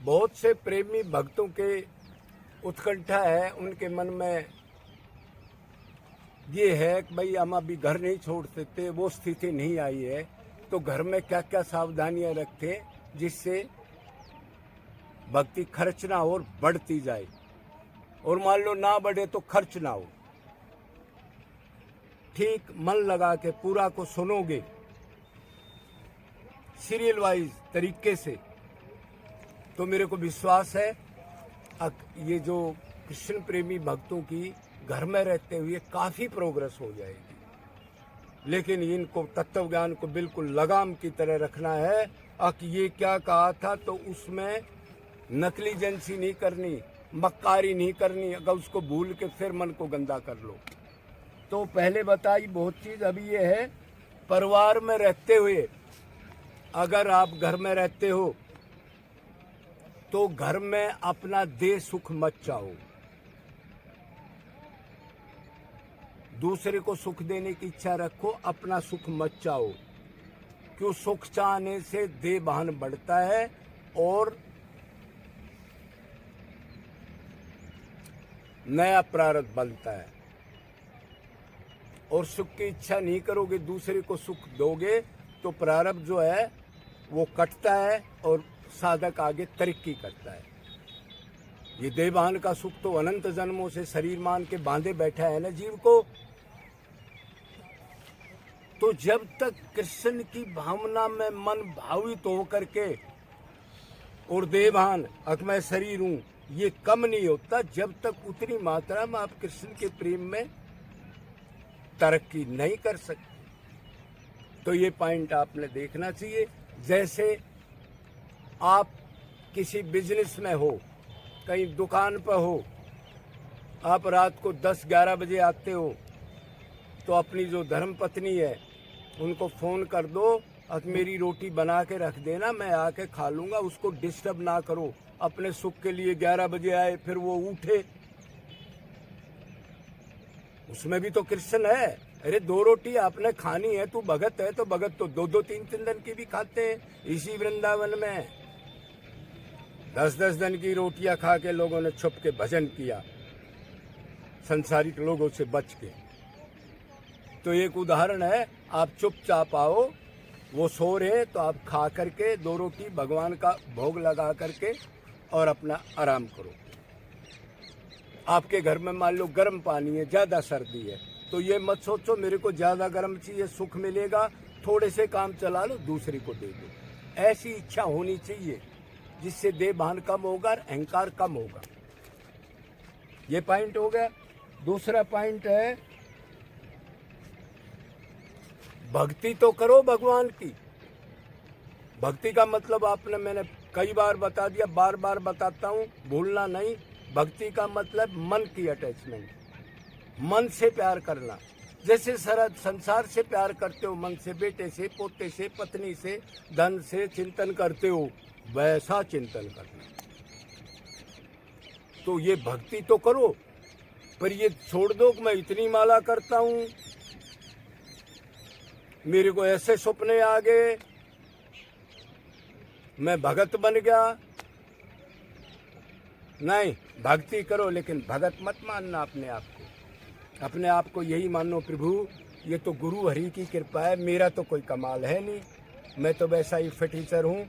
बहुत से प्रेमी भक्तों के उत्कंठा है, उनके मन में ये है कि भाई हम अभी घर नहीं छोड़ सकते, वो स्थिति नहीं आई है, तो घर में क्या क्या सावधानियां रखें जिससे भक्ति खर्च ना हो और बढ़ती जाए, और मान लो ना बढ़े तो खर्च ना हो। ठीक मन लगा के पूरा को सुनोगे सीरियल वाइज तरीके से, तो मेरे को विश्वास है ये जो कृष्ण प्रेमी भक्तों की घर में रहते हुए काफ़ी प्रोग्रेस हो जाएगी। लेकिन इनको तत्व ज्ञान को बिल्कुल लगाम की तरह रखना है। कि ये क्या कहा था, तो उसमें नकलीजेंसी नहीं करनी, मक्कारी नहीं करनी। अगर उसको भूल के फिर मन को गंदा कर लो तो पहले बताई बहुत चीज़। अभी ये है, परिवार में रहते हुए अगर आप घर में रहते हो तो घर में अपना दे सुख मत चाहो, दूसरे को सुख देने की इच्छा रखो, अपना सुख मत चाहो। क्यों? सुख चाहने से दे बहन बढ़ता है और नया प्रारब्ध बनता है। और सुख की इच्छा नहीं करोगे, दूसरे को सुख दोगे, तो प्रारब्ध जो है वो कटता है और साधक आगे तरक्की करता है। ये देवान का सुख तो अनंत जन्मों से शरीर मान के बांधे बैठा है ना जीव को। तो जब तक कृष्ण की भावना में मन भावित हो करके और देवान अक मैं शरीर हूं ये कम नहीं होता, जब तक उतनी मात्रा में आप कृष्ण के प्रेम में तरक्की नहीं कर सकते। तो ये पॉइंट आपने देखना चाहिए। जैसे आप किसी बिजनेस में हो, कहीं दुकान पर हो, आप रात को 10-11 बजे आते हो, तो अपनी जो धर्म पत्नी है उनको फ़ोन कर दो, अब मेरी रोटी बना के रख देना, मैं आके खा लूँगा, उसको डिस्टर्ब ना करो। अपने सुख के लिए 11 बजे आए फिर वो उठे, उसमें भी तो कृष्ण है। अरे 2 रोटी आपने खानी है, तू भगत है तो भगत तो 2-2 3-3 दिन की भी खाते हैं इसी वृंदावन में। 10-10 दिन की रोटियां खा के लोगों ने छुप के भजन किया, संसारिक लोगों से बच के। तो एक उदाहरण है, आप चुपचाप आओ, वो सो रहे तो आप खा करके 2 रोटी भगवान का भोग लगा करके और अपना आराम करो। आपके घर में मान लो गर्म पानी है, ज़्यादा सर्दी है, तो ये मत सोचो मेरे को ज़्यादा गर्म चाहिए, सुख मिलेगा, थोड़े से काम चला लो, दूसरे को दे दो। ऐसी इच्छा होनी चाहिए जिससे देह भान कम होगा और अहंकार कम होगा। ये पॉइंट हो गया। दूसरा पॉइंट है, भक्ति तो करो भगवान की। भक्ति का मतलब आपने मैंने कई बार बता दिया, बार बार बताता हूँ, भूलना नहीं। भक्ति का मतलब मन की अटैचमेंट, मन से प्यार करना। जैसे सरद संसार से प्यार करते हो, मन से, बेटे से, पोते से, पत्नी से, धन से चिंतन करते हो, वैसा चिंतन करना। तो ये भक्ति तो करो, पर ये छोड़ दो कि मैं इतनी माला करता हूँ, मेरे को ऐसे सपने आ गए, मैं भगत बन गया। नहीं, भक्ति करो लेकिन भगत मत मानना अपने आप को। अपने आप को यही मानो, प्रभु ये तो गुरु हरि की कृपा है, मेरा तो कोई कमाल है नहीं, मैं तो वैसा ही फटीचर हूँ,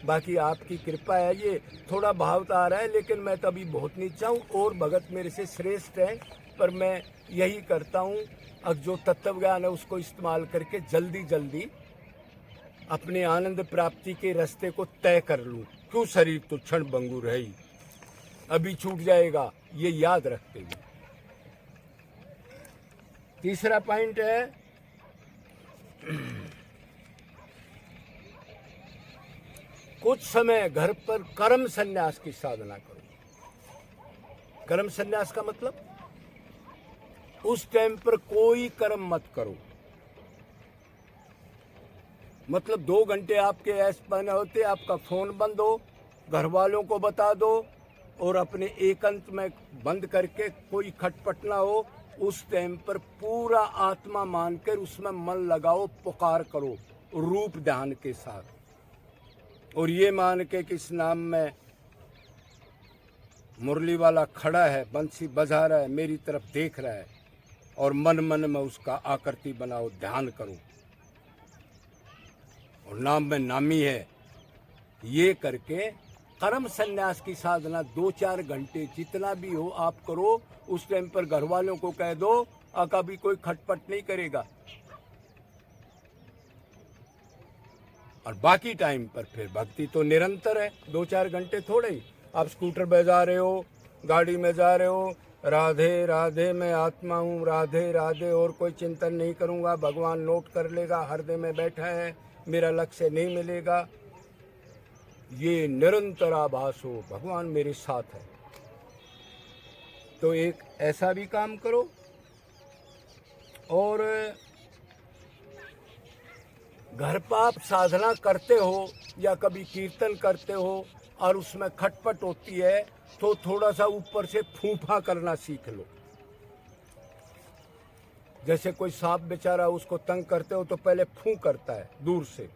बाकी आपकी कृपा है। ये थोड़ा भाव तो आ रहा है, लेकिन मैं तो अभी बहुत नीचा हूँ और भगत मेरे से श्रेष्ठ हैं, पर मैं यही करता हूँ अब जो तत्व ज्ञान है उसको इस्तेमाल करके जल्दी जल्दी अपने आनंद प्राप्ति के रास्ते को तय कर लूँ। क्यों? शरीर तो क्षण भंगुर है ही, अभी छूट जाएगा, ये याद रखते हुए। तीसरा पॉइंट है, कुछ समय घर पर कर्म संन्यास की साधना करो। कर्म संन्यास का मतलब उस टाइम पर कोई कर्म मत करो। मतलब 2 घंटे आपके ऐसे बने होते, आपका फोन बंद हो, घर वालों को बता दो और अपने एकांत में बंद करके कोई खटपट ना हो। उस टाइम पर पूरा आत्मा मानकर उसमें मन लगाओ, पुकार करो रूप ध्यान के साथ, और ये मान के कि इस नाम में मुरली वाला खड़ा है, बंसी बजा रहा है, मेरी तरफ देख रहा है और मन मन में उसका आकृति बनाओ, ध्यान करो और नाम में नामी है। ये करके कर्म संन्यास की साधना 2-4 घंटे जितना भी हो आप करो। उस टाइम पर घर वालों को कह दो कभी कोई खटपट नहीं करेगा, और बाकी टाइम पर फिर भक्ति तो निरंतर है। 2-4 घंटे थोड़े ही। आप स्कूटर पे जा रहे हो, गाड़ी में जा रहे हो, राधे राधे मैं आत्मा हूँ, राधे राधे, और कोई चिंतन नहीं करूँगा, भगवान नोट कर लेगा, हृदय में बैठा है, मेरा लक्ष्य नहीं मिलेगा, ये निरंतर आभास हो भगवान मेरे साथ है। तो एक ऐसा भी काम करो। और घर पर आप साधना करते हो या कभी कीर्तन करते हो और उसमें खटपट होती है तो थोड़ा सा ऊपर से फूफा करना सीख लो। जैसे कोई सांप बेचारा उसको तंग करते हो तो पहले फूं करता है दूर से,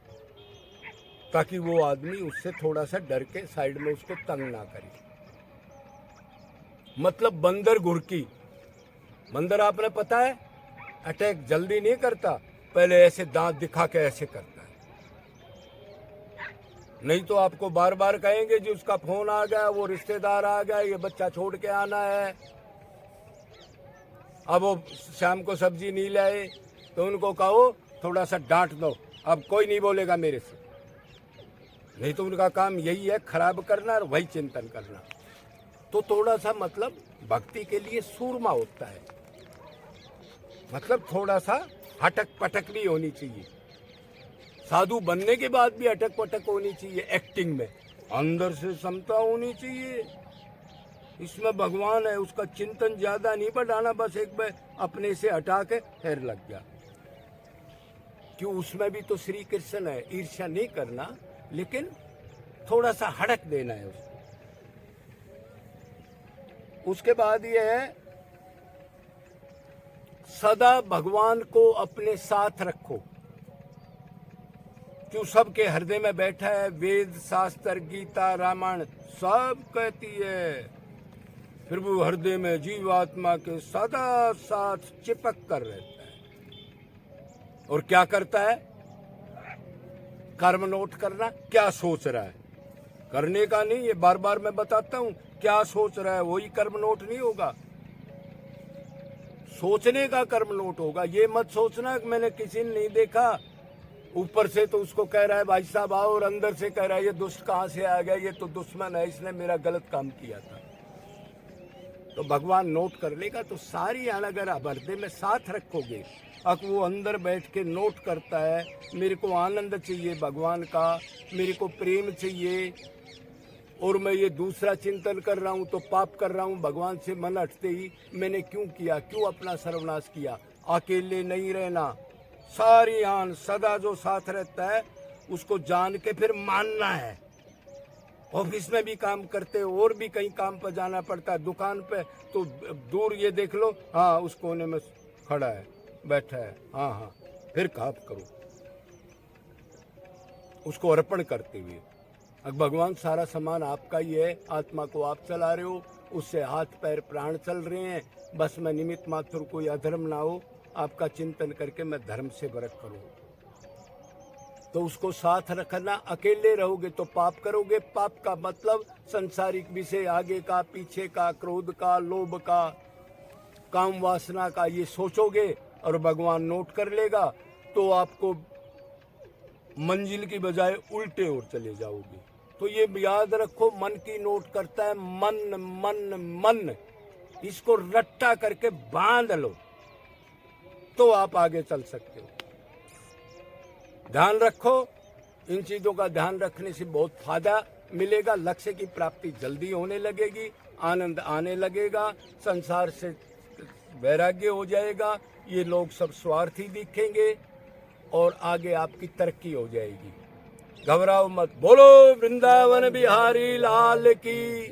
ताकि वो आदमी उससे थोड़ा सा डर के साइड में उसको तंग ना करे। मतलब बंदर घुरकी, बंदर आपने पता है अटैक जल्दी नहीं करता, पहले ऐसे दांत दिखा के ऐसे करता है, नहीं तो आपको बार बार कहेंगे जी उसका फोन आ गया, वो रिश्तेदार आ गया, ये बच्चा छोड़ के आना है। अब वो शाम को सब्जी नहीं लाए तो उनको कहो थोड़ा सा डांट दो, अब कोई नहीं बोलेगा मेरे से, नहीं तो उनका काम यही है खराब करना और वही चिंतन करना। तो थोड़ा सा मतलब भक्ति के लिए सूरमा होता है, मतलब थोड़ा सा हटक पटक भी होनी चाहिए। साधु बनने के बाद भी अटक पटक होनी चाहिए, एक्टिंग में अंदर से समता होनी चाहिए। इसमें भगवान है, उसका चिंतन ज्यादा नहीं बढ़ाना, बस एक बार अपने से हटा के फिर लग गया। क्यों, उसमें भी तो श्री कृष्ण है, ईर्ष्या नहीं करना, लेकिन थोड़ा सा हड़क देना है उसको। उसके बाद ये है सदा भगवान को अपने साथ रखो, क्यों सबके हृदय में बैठा है। वेद शास्त्र गीता रामायण सब कहती है, फिर वो हृदय में जीवात्मा के सदा साथ चिपक कर रहता है। और क्या करता है, कर्म नोट करना, क्या सोच रहा है, करने का नहीं, ये बार बार मैं बताता हूं, क्या सोच रहा है वही कर्म नोट नहीं होगा, सोचने का कर्म नोट होगा। ये मत सोचना कि मैंने किसी ने नहीं देखा, ऊपर से तो उसको कह रहा है भाई साहब आओ, और अंदर से कह रहा है ये दुष्ट कहाँ से आ गया, ये तो दुश्मन है, इसने मेरा गलत काम किया था। तो भगवान नोट कर लेगा। तो सारी अगर आप हृदय में साथ रखोगे, अब वो अंदर बैठ के नोट करता है, मेरे को आनंद चाहिए भगवान का, मेरे को प्रेम चाहिए, और मैं ये दूसरा चिंतन कर रहा हूँ तो पाप कर रहा हूँ, भगवान से मन हटते ही मैंने क्यों किया, क्यों अपना सर्वनाश किया। अकेले नहीं रहना, सारी आन सदा जो साथ रहता है उसको जान के फिर मानना है। ऑफिस में भी काम करते हो और भी कहीं काम पर जाना पड़ता है, दुकान पे तो दूर ये देख लो, हाँ उस कोने में खड़ा है, बैठा है, हाँ हाँ, फिर काम करो उसको अर्पण करते हुए। अब भगवान सारा सामान आपका ही है, आत्मा को आप चला रहे हो, उससे हाथ पैर प्राण चल रहे हैं, बस मैं निमित्त मात्र, कोई अधर्म ना हो, आपका चिंतन करके मैं धर्म से बरक करूं। तो उसको साथ रखना। अकेले रहोगे तो पाप करोगे, पाप का मतलब संसारिक विषय, आगे का पीछे का, क्रोध का, लोभ का, काम वासना का, ये सोचोगे और भगवान नोट कर लेगा तो आपको मंजिल की बजाय उल्टे ओर चले जाओगे। तो ये याद रखो, मन की नोट करता है, मन मन मन, इसको रट्टा करके बांध लो तो आप आगे चल सकते हो। ध्यान रखो, इन चीजों का ध्यान रखने से बहुत फायदा मिलेगा, लक्ष्य की प्राप्ति जल्दी होने लगेगी, आनंद आने लगेगा, संसार से वैराग्य हो जाएगा, ये लोग सब स्वार्थी दिखेंगे और आगे आपकी तरक्की हो जाएगी। घबराओ मत। बोलो वृंदावन बिहारी लाल की।